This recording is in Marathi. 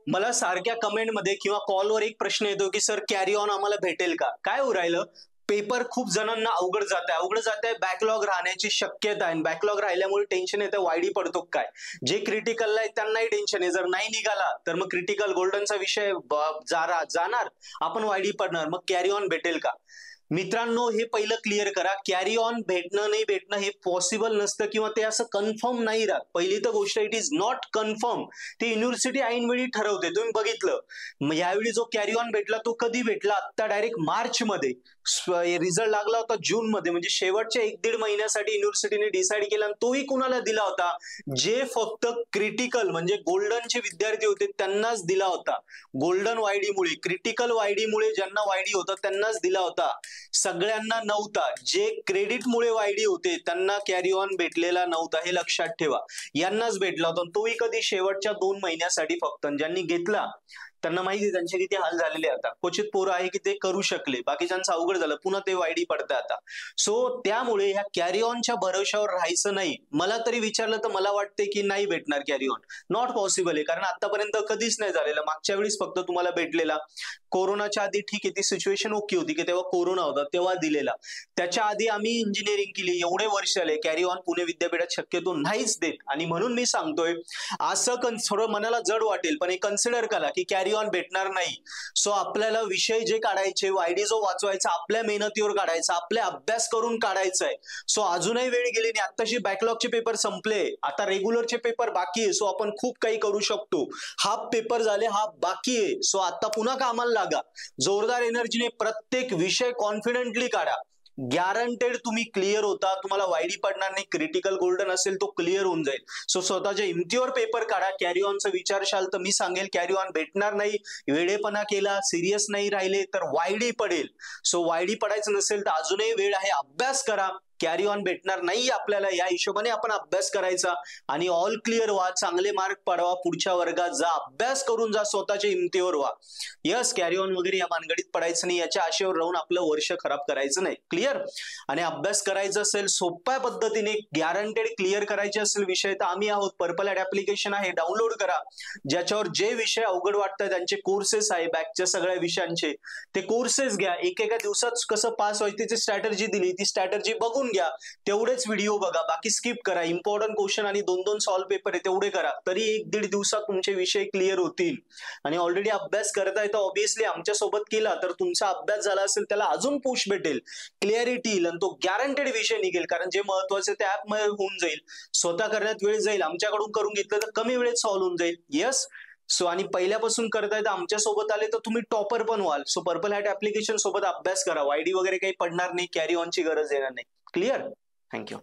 मला सारख्या कमेंटमध्ये किंवा कॉलवर एक प्रश्न येतो की सर कॅरी ऑन आम्हाला भेटेल का? काय हो राहिलं, पेपर खूप जणांना अवघड जात आहे, बॅकलॉग राहण्याची शक्यता आहे. बॅकलॉग राहिल्यामुळे टेन्शन येतं, वायडी पडतो काय? जे क्रिटिकल आहे त्यांनाही टेन्शन आहे. जर नाही निघाला तर मग क्रिटिकल गोल्डनचा विषय जाणार, आपण वायडी पडणार, मग कॅरी ऑन भेटेल का? मित्रांनो, हे पहिलं क्लिअर करा, कॅरी ऑन भेटणं नाही भेटणं हे पॉसिबल नसतं किंवा ते असं कन्फर्म नाही राहत. पहिली तर गोष्ट, इट इज नॉट कन्फर्म. ती युनिव्हर्सिटी ऐनवेळी ठरवते. तुम्ही बघितलं, मग यावेळी जो कॅरी ऑन भेटला तो कधी भेटला? आता डायरेक्ट मार्च मध्ये. रिझल्ट लागला होता जून मध्ये, म्हणजे शेवटच्या 1-1.5 महिन्यासाठी युनिव्हर्सिटीने डिसाईड केला, आणि तोही कुणाला दिला होता? जे फक्त क्रिटिकल म्हणजे गोल्डनचे विद्यार्थी होते त्यांनाच दिला होता. गोल्डन वायडीमुळे, क्रिटिकल वायडीमुळे ज्यांना वायडी होतं त्यांनाच दिला होता, सगळ्यांना नव्हता. जे क्रेडिटमुळे वायडी होते त्यांना कॅरी ऑन भेटलेला नव्हता, हे लक्षात ठेवा. यांनाच भेटला होता, तोही कधी? शेवटच्या 2 महिन्यासाठी फक्त. ज्यांनी घेतला त्यांना माहिती त्यांचे किती हाल झालेले. आता क्वचित पोरं आहे की ते करू शकले, बाकीच्यांचं अवघड झालं, पुन्हा ते वायडी पडतं आता. सो त्यामुळे ह्या कॅरी ऑनच्या भरोशावर राहायचं नाही. मला तरी विचारलं तर मला वाटते की नाही भेटणार कॅरी ऑन, नॉट पॉसिबल आहे. कारण आतापर्यंत कधीच नाही झालेलं. मागच्या वेळेस फक्त तुम्हाला भेटलेला कोरोनाच्या आधी, ठीक आहे ती सिच्युएशन ओके होती की तेव्हा कोरोना होता तेव्हा दिलेला. त्याच्या आधी आम्ही इंजिनिअरिंग केली, एवढे वर्ष झाले, कॅरी ऑन पुणे विद्यापीठात शक्यतो नाहीच देत. आणि म्हणून मी सांगतोय, असं थोडं मनाला जड वाटेल पण हे कन्सिडर करा की कॅरी ऑन भेटणार नाही. सो आपल्याला विषय जे काढायचे, वायडी जो वाचवायचा, आपल्या मेहनतीवर काढायचा, आपल्या अभ्यास करून काढायचा आहे. सो अजूनही वेळ गेली नाही. आताशी बॅकलॉगचे पेपर संपले, आता रेग्युलरचे पेपर बाकी आहे. सो आपण खूप काही करू शकतो. हाफ पेपर झाले, हाफ बाकी आहे. सो आता पुन्हा कामाला लागा, जोरदार एनर्जीने प्रत्येक विषय कॉन्फिडेंटली काढा. गॅरंटेड तुम्ही क्लिअर होता, तुम्हाला वायडी पडणार नाही. क्रिटिकल गोल्डन असेल तो क्लिअर होऊन जाईल. सो स्वतःच्या हिमतीवर पेपर काढा. कॅरी ऑनचं विचारशाल तर मी सांगेल कॅरी ऑन भेटणार नाही. वेळेपणा केला, सिरियस नाही राहिले तर वायडी पडेल. सो वायडी पडायचं नसेल तर अजूनही वेळ आहे, अभ्यास करा. कॅरी ऑन भेटणार नाही आपल्याला, या हिशोबाने आपण अभ्यास करायचा आणि ऑल क्लिअर व्हा, चांगले मार्क पडवा, पुढच्या वर्गात जा, अभ्यास करून जा, स्वतःच्या हिमतीवर व्हा. यस, कॅरी ऑन वगैरे या भानगडीत पडायचं नाही, याच्या आशेवर राहून आपलं वर्ष खराब करायचं नाही. क्लिअर? आणि अभ्यास करायचा असेल सोप्या पद्धतीने, गॅरंटेड क्लिअर करायचे असेल विषय, तर आम्ही आहोत. पर्पल ॲड ऍप्लिकेशन आहे, डाउनलोड करा. ज्याच्यावर जे विषय अवघड वाटतात त्यांचे कोर्सेस आहे, बॅकच्या सगळ्या विषयांचे ते कोर्सेस घ्या. एकेका दिवसात कसं पास व्हायची त्याची स्ट्रॅटेजी दिली, ती स्ट्रॅटेजी बघून घ्या. तेवढेच व्हिडिओ बघा, बाकी स्किप करा. इम्पॉर्टंट क्वेश्चन आणि 2-2 सॉल्व पेपर आहे तेवढे करा, तरी 1-1.5 दिवसात तुमचे विषय क्लिअर होतील. आणि ऑलरेडी अभ्यास करताय तर ऑब्व्हियसली आमच्या सोबत केला तर तुमचा अभ्यास झाला असेल त्याला अजून पुश भेटेल, क्लिअरिटी येईल आणि तो गॅरंटेड विषय निघेल. कारण जे महत्वाचे ते ऍप मध्ये होऊन जाईल, स्वतः करण्यात वेळ जाईल, आमच्याकडून करून घेतलं तर कमी वेळेत सॉल्व होऊन जाईल. यस. सो आणि पहिल्यापासून करताय तर आमच्या सोबत आले तर तुम्ही टॉपर पण व्हाल. सो पर्पल हॅट ऍप्लिकेशन सोबत अभ्यास करा, वायडी वगैरे काही पडणार नाही, कॅरी ऑनची गरज येणार नाही. क्लिअर? थँक्यू.